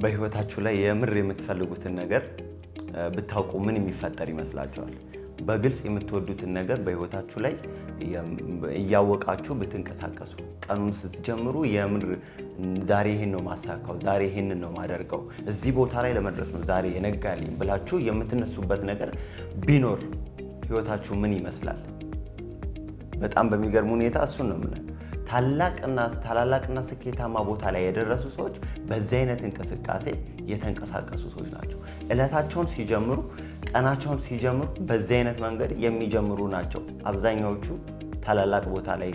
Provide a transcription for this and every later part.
በህይወታችሁ ላይ የምር የምትፈልጉትን ነገር ብታውቁ ምን የሚፈጠር ይመስላችኋል? በግልጽ የምትወዱትን ነገር በህይወታችሁ ላይ እያወቃችሁ ብትንቀሳቀሱ ቀኑን ስትጀምሩ የምር ዛሬ ይሄን ነው ማሳካው፣ ዛሬ ይሄንን ነው ማደርገው፣ እዚህ ቦታ ላይ ለመድረስ ነው ዛሬ የነጋልኝ ብላችሁ የምትነሱበት ነገር ቢኖር ህይወታችሁ ምን ይመስላል? በጣም በሚገርም ሁኔታ እሱን ነው የምናየው። ታላላቅና ስኬታማ ቦታ ላይ የደረሱ ሰዎች በዚህ አይነት እንቅስቃሴ የተንቀሳቀሱ ሰዎች ናቸው። እለታቸውን ሲጀምሩ፣ ቀናቸውን ሲጀምሩ በዚህ አይነት መንገድ የሚጀምሩ ናቸው። አብዛኛዎቹ ታላላቅ ቦታ ላይ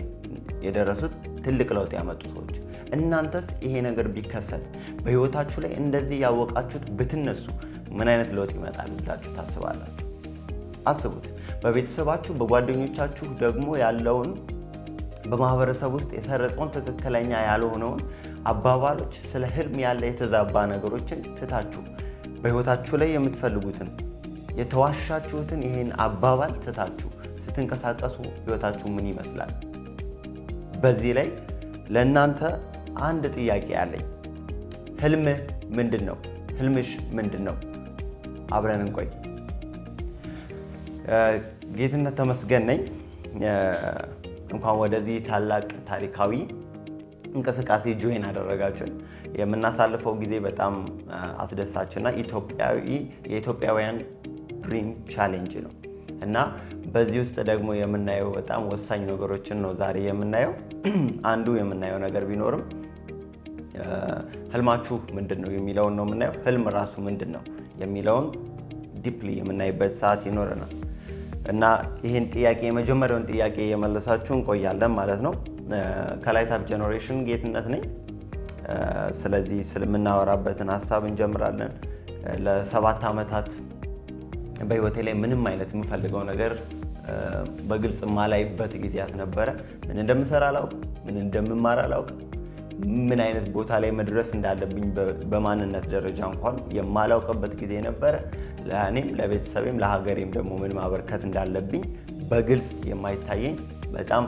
የደረሱት ትልቅ ለውጥ ያመጡ ሰዎች። እናንተስ ይሄ ነገር ቢከሰት በህይወታችሁ ላይ እንደዚህ ያወቃችሁት ብትነሱ ምን አይነት ለውጥ ይመጣል ብላችሁ ታስባላችሁ? አስቡት። በቤተሰባችሁ በጓደኞቻችሁ ደግሞ ያለውን በማህበረሰብ ውስጥ የሰረጸውን ትክክለኛ ያልሆነውን አባባሎች፣ ስለ ህልም ያለ የተዛባ ነገሮችን ትታችሁ በህይወታችሁ ላይ የምትፈልጉትን የተዋሻችሁትን ይሄን አባባል ትታችሁ ስትንቀሳቀሱ ህይወታችሁ ምን ይመስላል? በዚህ ላይ ለእናንተ አንድ ጥያቄ አለኝ። ህልምህ ምንድን ነው? ህልምሽ ምንድን ነው? አብረን እንቆይ። ጌትነት ተመስገን ነኝ። እንኳን ወደዚህ ታላቅ ታሪካዊ እንቅስቃሴ ጆይን አደረጋችሁን። የምናሳልፈው ጊዜ በጣም አስደሳችና የኢትዮጵያውያን ድሪም ቻሌንጅ ነው እና በዚህ ውስጥ ደግሞ የምናየው በጣም ወሳኝ ነገሮችን ነው ዛሬ የምናየው። አንዱ የምናየው ነገር ቢኖርም ህልማችሁ ምንድን ነው የሚለውን ነው የምናየው። ህልም ራሱ ምንድን ነው የሚለውን ዲፕሊ የምናይበት ሰዓት ይኖረናል እና ይህን ጥያቄ የመጀመሪያውን ጥያቄ የመለሳችሁ እንቆያለን ማለት ነው። ከላይት አፕ ጄኔሬሽን ጌትነት ነኝ። ስለዚህ ስለምናወራበትን ሀሳብ እንጀምራለን። ለ7 ዓመታት በህይወቴ ላይ ምንም አይነት የምፈልገው ነገር በግልጽ ማላይበት ጊዜያት ነበረ። ምን እንደምሰራ አላውቅ፣ ምን እንደምማር አላውቅ፣ ምን አይነት ቦታ ላይ መድረስ እንዳለብኝ በማንነት ደረጃ እንኳን የማላውቅበት ጊዜ ነበረ። ለእኔም ለቤተሰቤም ለሀገሬም ደግሞ ምን ማበርከት እንዳለብኝ በግልጽ የማይታየኝ በጣም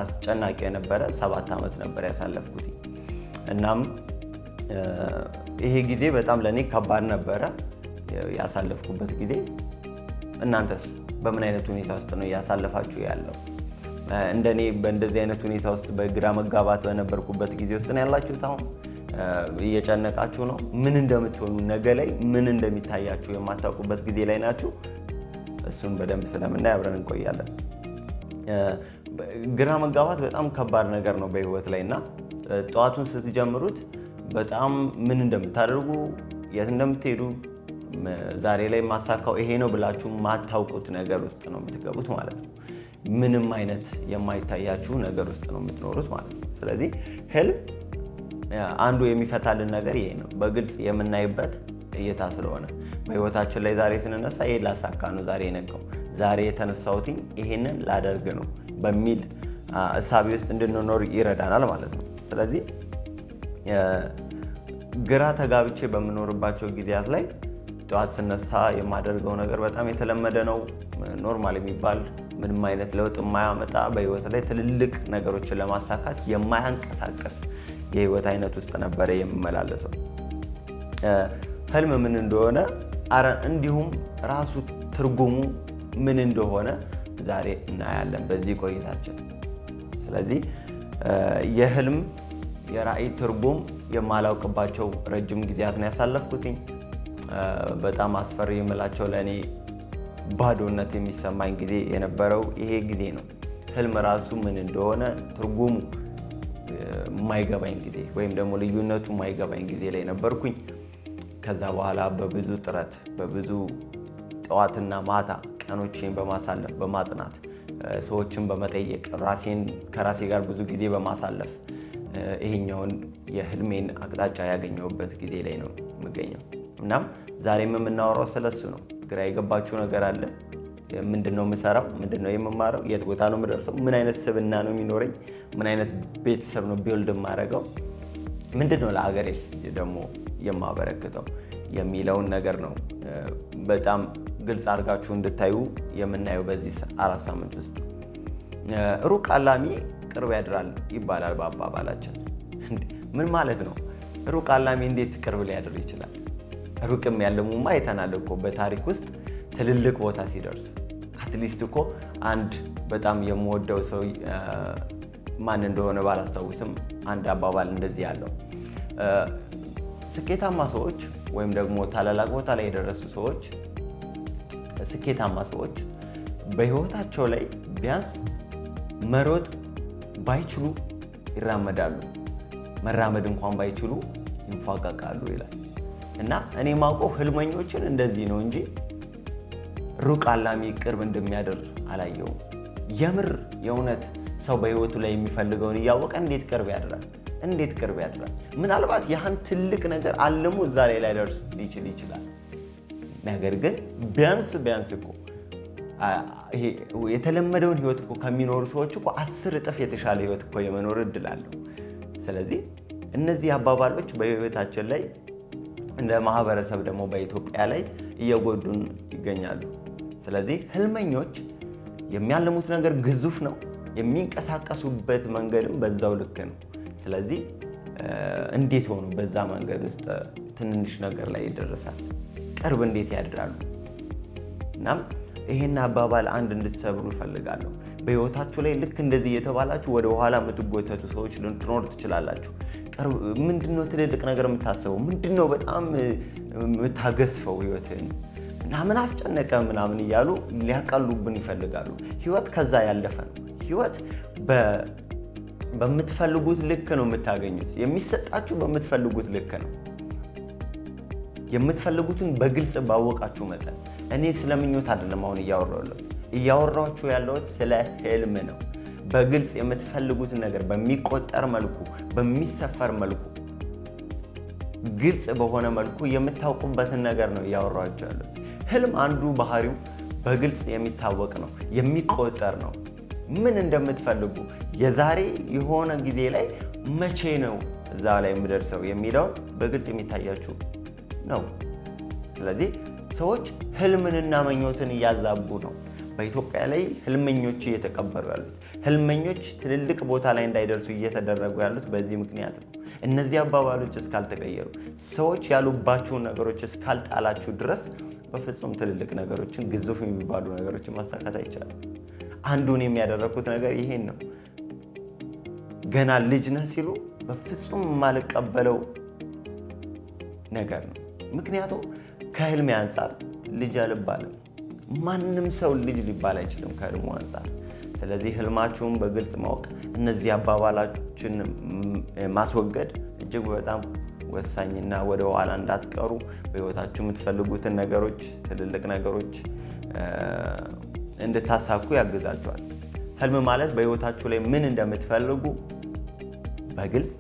አስጨናቂ የነበረ 7 ዓመት ነበር ያሳለፍኩት። እናም ይሄ ጊዜ በጣም ለእኔ ከባድ ነበረ ያሳለፍኩበት ጊዜ። እናንተስ በምን አይነት ሁኔታ ውስጥ ነው እያሳለፋችሁ ያለው? እንደኔ በእንደዚህ አይነት ሁኔታ ውስጥ በግራ መጋባት በነበርኩበት ጊዜ ውስጥ ነው ያላችሁት? አሁን እየጨነቃችሁ ነው? ምን እንደምትሆኑ ነገ ላይ ምን እንደሚታያችሁ የማታውቁበት ጊዜ ላይ ናችሁ? እሱን በደንብ ስለምናይ አብረን እንቆያለን። ግራ መጋባት በጣም ከባድ ነገር ነው በህይወት ላይ እና ጠዋቱን ስትጀምሩት በጣም ምን እንደምታደርጉ፣ የት እንደምትሄዱ፣ ዛሬ ላይ ማሳካው ይሄ ነው ብላችሁ ማታውቁት ነገር ውስጥ ነው የምትገቡት ማለት ነው። ምንም አይነት የማይታያችሁ ነገር ውስጥ ነው የምትኖሩት ማለት ነው። ስለዚህ ህልም አንዱ የሚፈታልን ነገር ይሄ ነው፣ በግልጽ የምናይበት እይታ ስለሆነ በህይወታችን ላይ ዛሬ ስንነሳ ይሄ ላሳካ ነው ዛሬ የነገው፣ ዛሬ የተነሳሁትኝ ይሄንን ላደርግ ነው በሚል እሳቤ ውስጥ እንድንኖር ይረዳናል ማለት ነው። ስለዚህ ግራ ተጋብቼ በምኖርባቸው ጊዜያት ላይ ጠዋት ስነሳ የማደርገው ነገር በጣም የተለመደ ነው። ኖርማል የሚባል ምንም አይነት ለውጥ የማያመጣ በህይወት ላይ ትልልቅ ነገሮችን ለማሳካት የማያንቀሳቀስ የህይወት አይነት ውስጥ ነበረ የምመላለሰው። ህልም ምን እንደሆነ እንዲሁም ራሱ ትርጉሙ ምን እንደሆነ ዛሬ እናያለን በዚህ ቆይታችን። ስለዚህ የህልም የራዕይ ትርጉም የማላውቅባቸው ረጅም ጊዜያት ነው ያሳለፍኩትኝ። በጣም አስፈሪ የምላቸው ለእኔ ባዶነት የሚሰማኝ ጊዜ የነበረው ይሄ ጊዜ ነው። ህልም ራሱ ምን እንደሆነ ትርጉሙ የማይገባኝ ጊዜ ወይም ደግሞ ልዩነቱ የማይገባኝ ጊዜ ላይ ነበርኩኝ። ከዛ በኋላ በብዙ ጥረት በብዙ ጠዋትና ማታ ቀኖቼን በማሳለፍ በማጥናት ሰዎችን በመጠየቅ ከራሴ ጋር ብዙ ጊዜ በማሳለፍ ይሄኛውን የህልሜን አቅጣጫ ያገኘሁበት ጊዜ ላይ ነው የምገኘው። እናም ዛሬም የምናወራው ስለሱ ነው። ግራ የገባችሁ ነገር አለ? ምንድነው የምሰራው? ምንድነው የምማረው? የት ቦታ ነው የምደርሰው? ምን አይነት ስብዕና ነው የሚኖረኝ? ምን አይነት ቤተሰብ ነው ቢልድ የማደርገው? ምንድነው ለሀገሬስ ደግሞ የማበረክተው የሚለውን ነገር ነው በጣም ግልጽ አድርጋችሁ እንድታዩ የምናየው በዚህ 4 ሳምንት ውስጥ። ሩቅ አላሚ ቅርብ ያድራል ይባላል በአባባላችን። ምን ማለት ነው? ሩቅ አላሚ እንዴት ቅርብ ሊያደር ይችላል? ሩቅም ያለሙማ አይተናል እኮ በታሪክ ውስጥ ትልልቅ ቦታ ሲደርሱ። አትሊስት እኮ አንድ በጣም የምወደው ሰው ማን እንደሆነ ባላስታውስም አንድ አባባል እንደዚህ ያለው ስኬታማ ሰዎች ወይም ደግሞ ታላላቅ ቦታ ላይ የደረሱ ሰዎች፣ ስኬታማ ሰዎች በህይወታቸው ላይ ቢያንስ መሮጥ ባይችሉ ይራመዳሉ፣ መራመድ እንኳን ባይችሉ ይንፏቀቃሉ ይላል። እና እኔ ማውቀው ህልመኞችን እንደዚህ ነው እንጂ ሩቅ አላሚ ቅርብ እንደሚያደርግ አላየውም። የምር የእውነት ሰው በህይወቱ ላይ የሚፈልገውን እያወቀ እንዴት ቅርብ ያድራል? እንዴት ቅርብ ያድራል? ምናልባት ያህን ትልቅ ነገር አልሞ እዛ ላይ ላይደርስ ሊችል ይችላል። ነገር ግን ቢያንስ እኮ ይሄ የተለመደውን ህይወት እኮ ከሚኖሩ ሰዎች እኮ 10 እጥፍ የተሻለ ህይወት እኮ የመኖር እድል አለው። ስለዚህ እነዚህ አባባሎች በህይወታችን ላይ እንደ ማህበረሰብ ደግሞ በኢትዮጵያ ላይ እየጎዱን ይገኛሉ። ስለዚህ ህልመኞች የሚያልሙት ነገር ግዙፍ ነው፣ የሚንቀሳቀሱበት መንገድም በዛው ልክ ነው። ስለዚህ እንዴት ሆኖ በዛ መንገድ ውስጥ ትንንሽ ነገር ላይ ይደርሳል? ቅርብ እንዴት ያድራሉ? እናም ይሄን አባባል አንድ እንድትሰብሩ እፈልጋለሁ። በህይወታችሁ ላይ ልክ እንደዚህ እየተባላችሁ ወደ ኋላ የምትጎተቱ ሰዎች ልትኖሩ ትችላላችሁ። ምንድነው ትልልቅ ነገር የምታስበው? ምንድነው በጣም የምታገዝፈው ህይወትን እና ምን አስጨነቀ ምናምን እያሉ ሊያቀሉብን ይፈልጋሉ። ህይወት ከዛ ያለፈ ነው። ህይወት በምትፈልጉት ልክ ነው የምታገኙት። የሚሰጣችሁ በምትፈልጉት ልክ ነው። የምትፈልጉትን በግልጽ ባወቃችሁ መጠን። እኔ ስለምኞት አይደለም አሁን እያወራችሁ ያለሁት ስለ ህልም ነው። በግልጽ የምትፈልጉትን ነገር በሚቆጠር መልኩ፣ በሚሰፈር መልኩ፣ ግልጽ በሆነ መልኩ የምታውቁበትን ነገር ነው እያወራችሁ ያለሁት። ህልም አንዱ ባህሪው በግልጽ የሚታወቅ ነው፣ የሚቆጠር ነው። ምን እንደምትፈልጉ የዛሬ የሆነ ጊዜ ላይ መቼ ነው እዛ ላይ የምደርሰው የሚለውን በግልጽ የሚታያችሁ ነው። ስለዚህ ሰዎች ህልምንና ምኞትን እያዛቡ ነው በኢትዮጵያ ላይ ህልመኞች እየተቀበሩ ያሉት። ህልመኞች ትልልቅ ቦታ ላይ እንዳይደርሱ እየተደረጉ ያሉት በዚህ ምክንያት ነው። እነዚህ አባባሎች እስካልተቀየሩ፣ ሰዎች ያሉባችሁን ነገሮች እስካልጣላችሁ ድረስ በፍጹም ትልልቅ ነገሮችን፣ ግዙፍ የሚባሉ ነገሮችን ማሳካት አይቻልም። አንዱን የሚያደረኩት ነገር ይሄን ነው። ገና ልጅ ነህ ሲሉ በፍጹም የማልቀበለው ነገር ነው። ምክንያቱም ከህልሜ አንጻር ልጅ አልባልም። ማንም ሰው ልጅ ሊባል አይችልም ከህልሙ አንጻር። ስለዚህ ህልማችሁን በግልጽ ማወቅ፣ እነዚህ አባባላችን ማስወገድ እጅግ በጣም ወሳኝና ወደ ኋላ እንዳትቀሩ በህይወታችሁ የምትፈልጉትን ነገሮች፣ ትልልቅ ነገሮች እንድታሳኩ ያግዛችኋል። ህልም ማለት በህይወታችሁ ላይ ምን እንደምትፈልጉ በግልጽ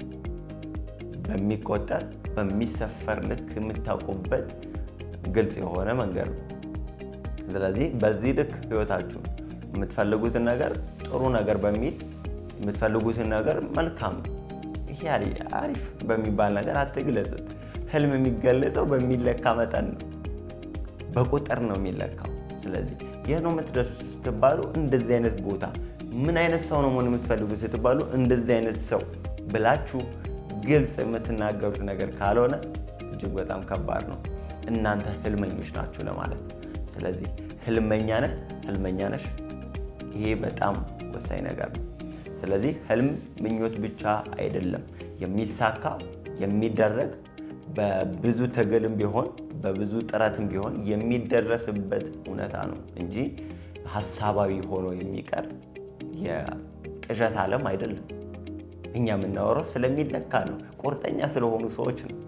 በሚቆጠር በሚሰፈር ልክ የምታውቁበት ግልጽ የሆነ መንገድ ነው። ስለዚህ በዚህ ልክ ህይወታችሁ የምትፈልጉትን ነገር ጥሩ ነገር በሚል የምትፈልጉትን ነገር መልካም ይሄ አሪፍ በሚባል ነገር አትግለጹት። ህልም የሚገለጸው በሚለካ መጠን ነው፣ በቁጥር ነው የሚለካው። ስለዚህ ይህ ነው የምትደርሱት ስትባሉ እንደዚህ አይነት ቦታ፣ ምን አይነት ሰው ነው መሆን የምትፈልጉት ስትባሉ እንደዚህ አይነት ሰው ብላችሁ ግልጽ የምትናገሩት ነገር ካልሆነ እጅግ በጣም ከባድ ነው። እናንተ ህልመኞች ናችሁ ለማለት። ስለዚህ ህልመኛ ነህ፣ ህልመኛ ነሽ። ይሄ በጣም ወሳኝ ነገር ነው። ስለዚህ ህልም ምኞት ብቻ አይደለም፣ የሚሳካ የሚደረግ በብዙ ትግልም ቢሆን በብዙ ጥረትም ቢሆን የሚደረስበት እውነታ ነው እንጂ ሀሳባዊ ሆኖ የሚቀር የቅዠት ዓለም አይደለም። እኛ የምናወራው ስለሚለካ ነው። ቁርጠኛ ስለሆኑ ሰዎች ነው።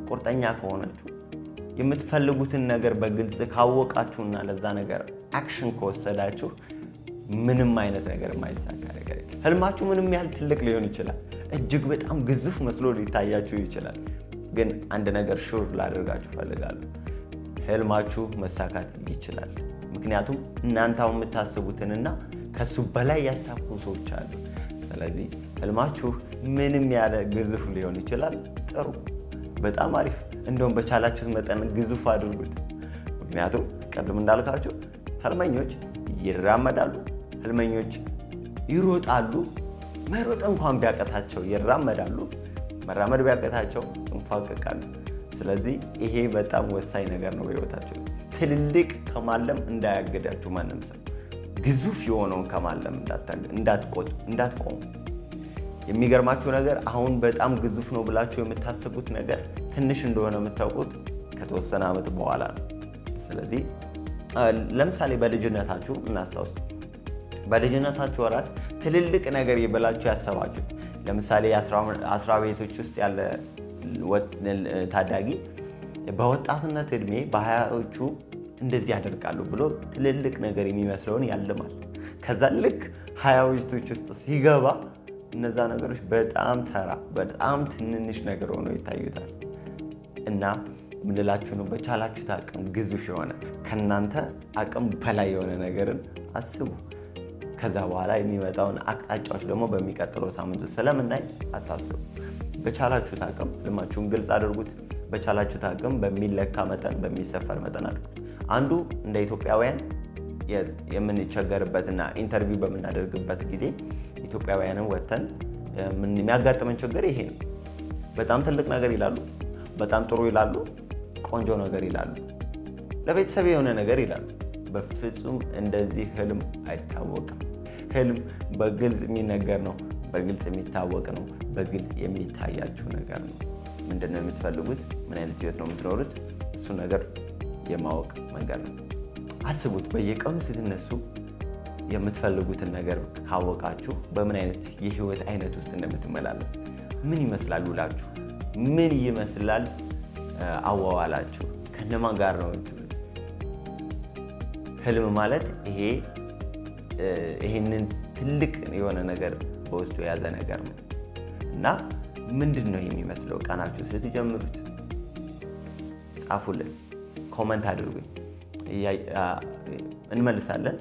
ቁርጠኛ ከሆናችሁ የምትፈልጉትን ነገር በግልጽ ካወቃችሁና ለዛ ነገር አክሽን ከወሰዳችሁ ምንም አይነት ነገር የማይሳካ ነገር የለም። ህልማችሁ ምንም ያህል ትልቅ ሊሆን ይችላል፣ እጅግ በጣም ግዙፍ መስሎ ሊታያችሁ ይችላል። ግን አንድ ነገር ሹር ላደርጋችሁ ፈልጋለሁ፣ ህልማችሁ መሳካት ይችላል። ምክንያቱም እናንተ አሁን የምታስቡትንና ከሱ በላይ ያሳኩ ሰዎች አሉ። ስለዚህ ህልማችሁ ምንም ያለ ግዙፍ ሊሆን ይችላል። ጥሩ፣ በጣም አሪፍ። እንደውም በቻላችሁት መጠን ግዙፍ አድርጉት። ምክንያቱም ቀድም እንዳልካችሁ ህልመኞች ይራመዳሉ፣ ህልመኞች ይሮጣሉ፣ መሮጥ እንኳን ቢያቀታቸው ይራመዳሉ። መራመድ ቢያቅታቸው እንፋቀቃሉ። ስለዚህ ይሄ በጣም ወሳኝ ነገር ነው በህይወታችሁ። ትልልቅ ከማለም እንዳያገዳችሁ ማንም ሰው። ግዙፍ የሆነውን ከማለም እንዳትቆሙ። የሚገርማችሁ ነገር አሁን በጣም ግዙፍ ነው ብላችሁ የምታስቡት ነገር ትንሽ እንደሆነ የምታውቁት ከተወሰነ ዓመት በኋላ ነው። ስለዚህ ለምሳሌ በልጅነታችሁ እናስታውስ። በልጅነታችሁ ወራት ትልልቅ ነገር ይበላችሁ ያሰባችሁት፣ ለምሳሌ 10 ቤቶች ውስጥ ያለ ታዳጊ በወጣትነት እድሜ በ20ዎቹ እንደዚህ ያደርጋሉ ብሎ ትልልቅ ነገር የሚመስለውን ያልማል። ከዛ ልክ 20 ቤቶች ውስጥ ሲገባ እነዛ ነገሮች በጣም ተራ፣ በጣም ትንንሽ ነገር ሆነው ይታዩታል። እና ምንላችሁ ነው፣ በቻላችሁት አቅም ግዙፍ የሆነ ከእናንተ አቅም በላይ የሆነ ነገርን አስቡ። ከዛ በኋላ የሚመጣውን አቅጣጫዎች ደግሞ በሚቀጥለው ሳምንት ስለምናይ አታስቡ። በቻላችሁት አቅም ህልማችሁን ግልጽ አድርጉት። በቻላችሁት አቅም በሚለካ መጠን፣ በሚሰፈር መጠን አድርጉት። አንዱ እንደ ኢትዮጵያውያን የምንቸገርበትና ኢንተርቪው በምናደርግበት ጊዜ ኢትዮጵያውያንን ወተን የሚያጋጥመን ችግር ይሄ ነው። በጣም ትልቅ ነገር ይላሉ፣ በጣም ጥሩ ይላሉ፣ ቆንጆ ነገር ይላሉ፣ ለቤተሰብ የሆነ ነገር ይላሉ። በፍጹም እንደዚህ ህልም አይታወቅም። ህልም በግልጽ የሚነገር ነው፣ በግልጽ የሚታወቅ ነው፣ በግልጽ የሚታያችሁ ነገር ነው። ምንድን ነው የምትፈልጉት? ምን አይነት ህይወት ነው የምትኖሩት? እሱ ነገር የማወቅ መንገድ ነው። አስቡት። በየቀኑ ስትነሱ የምትፈልጉትን ነገር ካወቃችሁ በምን አይነት የህይወት አይነት ውስጥ እንደምትመላለስ፣ ምን ይመስላል ውላችሁ፣ ምን ይመስላል አዋዋላችሁ፣ ከነማን ጋር ነው የምትሉት። ህልም ማለት ይሄንን ትልቅ የሆነ ነገር በውስጡ የያዘ ነገር ነው እና ምንድን ነው የሚመስለው ቀናችሁ ስትጀምሩት? ጻፉልን፣ ኮመንት አድርጉኝ፣ እንመልሳለን።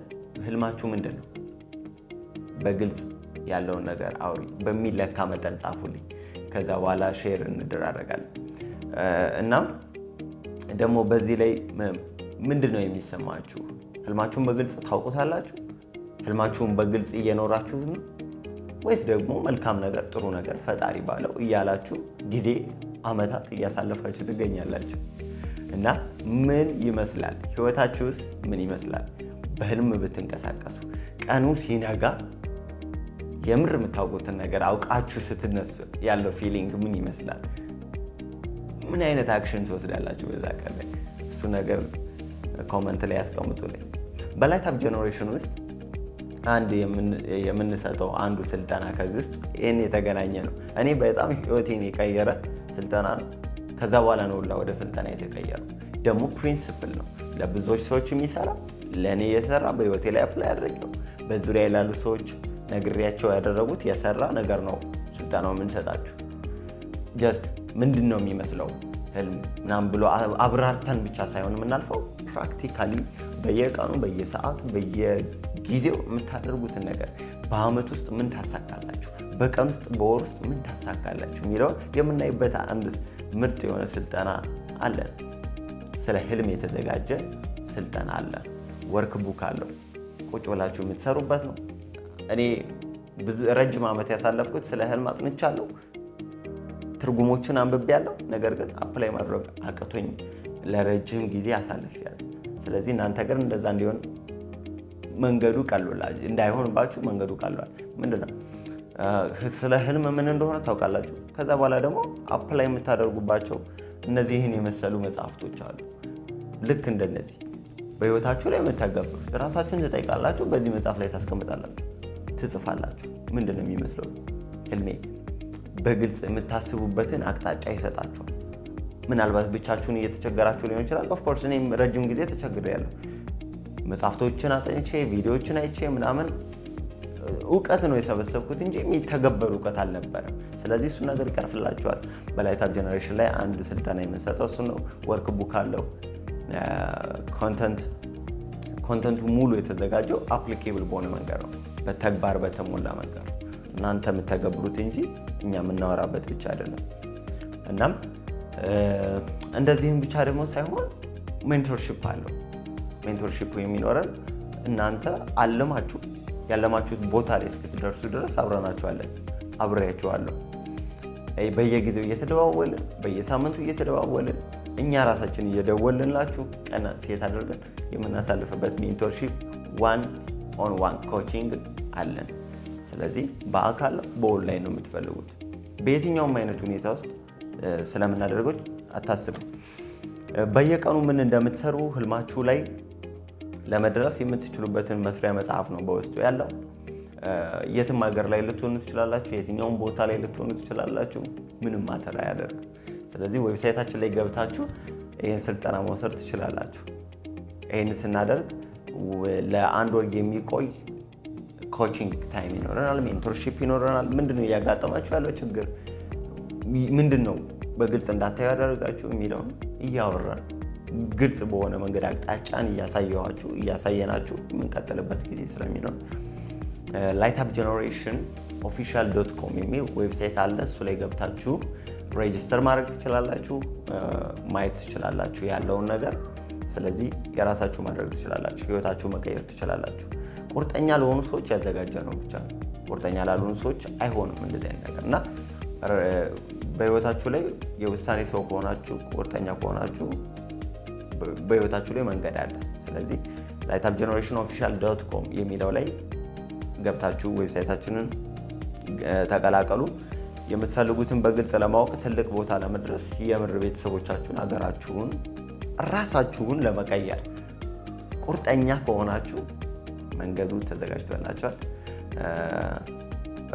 ህልማችሁ ምንድን ነው? በግልጽ ያለውን ነገር አውሪ፣ በሚለካ መጠን ጻፉልኝ። ከዛ በኋላ ሼር እንደራረጋለን። እናም ደግሞ በዚህ ላይ ምንድን ነው የሚሰማችሁ? ህልማችሁን በግልጽ ታውቁታላችሁ? ህልማችሁን በግልጽ እየኖራችሁ ነው ወይስ ደግሞ መልካም ነገር፣ ጥሩ ነገር ፈጣሪ ባለው እያላችሁ ጊዜ አመታት እያሳለፋችሁ ትገኛላችሁ? እና ምን ይመስላል ህይወታችሁስ? ምን ይመስላል? በህልም ብትንቀሳቀሱ ቀኑ ሲነጋ የምር የምታውቁትን ነገር አውቃችሁ ስትነሱ ያለው ፊሊንግ ምን ይመስላል? ምን አይነት አክሽን ትወስዳላችሁ በዛ ቀን ላይ? እሱ ነገር ኮመንት ላይ ያስቀምጡልኝ። በላይት አፕ ጄኔሬሽን ውስጥ አንድ የምንሰጠው አንዱ ስልጠና ከዚህ ውስጥ ይህን የተገናኘ ነው። እኔ በጣም ህይወቴን የቀየረ ስልጠና ነው። ከዛ በኋላ ነው ወደ ስልጠና የተቀየረው። ደግሞ ፕሪንሲፕል ነው፣ ለብዙዎች ሰዎች የሚሰራ፣ ለእኔ የሰራ፣ በህይወቴ ላይ አፕላይ ያደረገው፣ በዙሪያ ላሉ ሰዎች ነግሬያቸው ያደረጉት የሰራ ነገር ነው ስልጠናው የምንሰጣችሁ። ጀስት ምንድን ነው የሚመስለው ህልም ምናምን ብሎ አብራርተን ብቻ ሳይሆን የምናልፈው ፕራክቲካሊ በየቀኑ በየሰዓቱ በየጊዜው የምታደርጉትን ነገር በአመት ውስጥ ምን ታሳካላችሁ፣ በቀን ውስጥ በወር ውስጥ ምን ታሳካላችሁ የሚለውን የምናይበት አንድ ምርጥ የሆነ ስልጠና አለን። ስለ ህልም የተዘጋጀ ስልጠና አለን። ወርክ ቡክ አለው። ቁጭ ብላችሁ የምትሰሩበት ነው። እኔ ረጅም ዓመት ያሳለፍኩት ስለ ህልም አጥንቻለሁ፣ ትርጉሞችን አንብቤያለሁ። ነገር ግን አፕላይ ማድረግ አቅቶኝ ለረጅም ጊዜ አሳልፌያለሁ። ስለዚህ እናንተ ግን እንደዛ እንዲሆን መንገዱ ቀሏል፣ እንዳይሆንባችሁ መንገዱ ቀሏል። ምንድነው ስለ ህልም ምን እንደሆነ ታውቃላችሁ። ከዛ በኋላ ደግሞ አፕላይ የምታደርጉባቸው እነዚህን የመሰሉ መጽሐፍቶች አሉ። ልክ እንደነዚህ በህይወታችሁ ላይ የምታገብሩት ራሳችሁን ትጠይቃላችሁ። በዚህ መጽሐፍ ላይ ታስቀምጣላችሁ፣ ትጽፋላችሁ። ምንድነው የሚመስለው ህልሜ? በግልጽ የምታስቡበትን አቅጣጫ ይሰጣችኋል። ምናልባት ብቻችሁን እየተቸገራችሁ ሊሆን ይችላል። ኦፍኮርስ እኔም ረጅም ጊዜ ተቸግሬያለሁ። መጽሐፍቶችን አጥንቼ ቪዲዮዎችን አይቼ ምናምን እውቀት ነው የሰበሰብኩት እንጂ የሚተገበር እውቀት አልነበረም። ስለዚህ እሱ ነገር ይቀርፍላችኋል። በላይት አፕ ጄኔሬሽን ላይ አንዱ ስልጠና የምንሰጠው እሱ ነው። ወርክ ቡክ አለው። ኮንተንቱ ሙሉ የተዘጋጀው አፕሊኬብል በሆነ መንገድ ነው፣ በተግባር በተሞላ መንገድ ነው። እናንተ የምተገብሩት እንጂ እኛ የምናወራበት ብቻ አይደለም። እናም እንደዚህም ብቻ ደግሞ ሳይሆን ሜንቶርሺፕ አለው። ሜንቶርሺፕ የሚኖረን እናንተ አለማችሁ ያለማችሁት ቦታ ላይ እስክትደርሱ ድረስ አብረናችኋለን፣ አብሬያችኋለሁ። በየጊዜው እየተደዋወልን በየሳምንቱ እየተደዋወልን እኛ ራሳችን እየደወልንላችሁ ቀን ሴት አድርገን የምናሳልፍበት ሜንቶርሺፕ ዋን ኦን ዋን ኮቺንግ አለን። ስለዚህ በአካል በኦንላይን ነው የምትፈልጉት በየትኛውም አይነት ሁኔታ ውስጥ ስለምናደርገው አታስቡ። በየቀኑ ምን እንደምትሰሩ ህልማችሁ ላይ ለመድረስ የምትችሉበትን መስሪያ መጽሐፍ ነው በውስጡ ያለው። የትም ሀገር ላይ ልትሆኑ ትችላላችሁ፣ የትኛውም ቦታ ላይ ልትሆኑ ትችላላችሁ፣ ምንም ማተር አያደርግም። ስለዚህ ዌብሳይታችን ላይ ገብታችሁ ይህን ስልጠና መውሰድ ትችላላችሁ። ይህን ስናደርግ ለአንድ ወር የሚቆይ ኮቺንግ ታይም ይኖረናል፣ ሜንቶርሺፕ ይኖረናል። ምንድነው እያጋጠማችሁ ያለው ችግር ምንድነው በግልጽ እንዳታዩ ያደረጋችሁ የሚለውን እያወራን ግልጽ በሆነ መንገድ አቅጣጫን እያሳየናችሁ የምንቀጥልበት ጊዜ ስለሚኖር lightupgeneration.official.com የሚል ዌብሳይት አለ። እሱ ላይ ገብታችሁ ሬጂስተር ማድረግ ትችላላችሁ፣ ማየት ትችላላችሁ ያለውን ነገር። ስለዚህ የራሳችሁ ማድረግ ትችላላችሁ፣ ህይወታችሁ መቀየር ትችላላችሁ። ቁርጠኛ ለሆኑ ሰዎች ያዘጋጀ ነው ብቻ። ቁርጠኛ ላልሆኑ ሰዎች አይሆንም እንደዚህ አይነት ነገር እና በህይወታችሁ ላይ የውሳኔ ሰው ከሆናችሁ ቁርጠኛ ከሆናችሁ በህይወታችሁ ላይ መንገድ አለ። ስለዚህ lightupgeneration.official.com የሚለው ላይ ገብታችሁ ዌብሳይታችንን ተቀላቀሉ። የምትፈልጉትን በግልጽ ለማወቅ ትልቅ ቦታ ለመድረስ የምር ቤተሰቦቻችሁን፣ ሀገራችሁን፣ ራሳችሁን ለመቀየር ቁርጠኛ ከሆናችሁ መንገዱ ተዘጋጅቶላችኋል።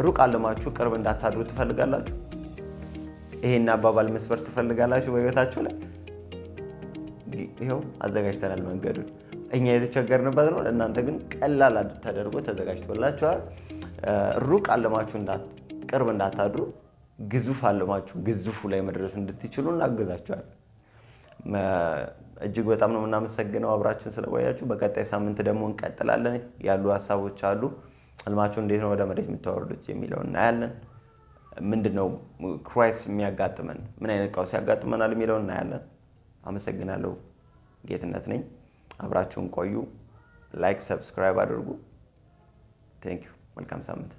ሩቅ አለማችሁ ቅርብ እንዳታድሩ ትፈልጋላችሁ? ይሄን አባባል መስበር ትፈልጋላችሁ በህይወታችሁ ላይ? ይሄው አዘጋጅተናል መንገዱን። እኛ የተቸገርንበት ነው፣ እናንተ ግን ቀላል ተደርጎ ተዘጋጅቶላችኋል። ሩቅ አለማችሁ ቅርብ እንዳታድሩ፣ ግዙፍ አለማችሁ ግዙፉ ላይ መድረስ እንድትችሉ እናግዛችኋል። እጅግ በጣም ነው የምናመሰግነው አብራችን ስለቆያችሁ። በቀጣይ ሳምንት ደግሞ እንቀጥላለን። ያሉ ሀሳቦች አሉ። ህልማችሁ እንዴት ነው ወደ መሬት የምታወርዱት የሚለውን እናያለን። ምንድነው ክራይስ የሚያጋጥመን፣ ምን አይነት ቀውስ ያጋጥመናል የሚለውን እናያለን። አመሰግናለሁ። ጌትነት ነኝ። አብራችሁን ቆዩ። ላይክ፣ ሰብስክራይብ አድርጉ። ቴንክ ዩ። መልካም ሳምንት።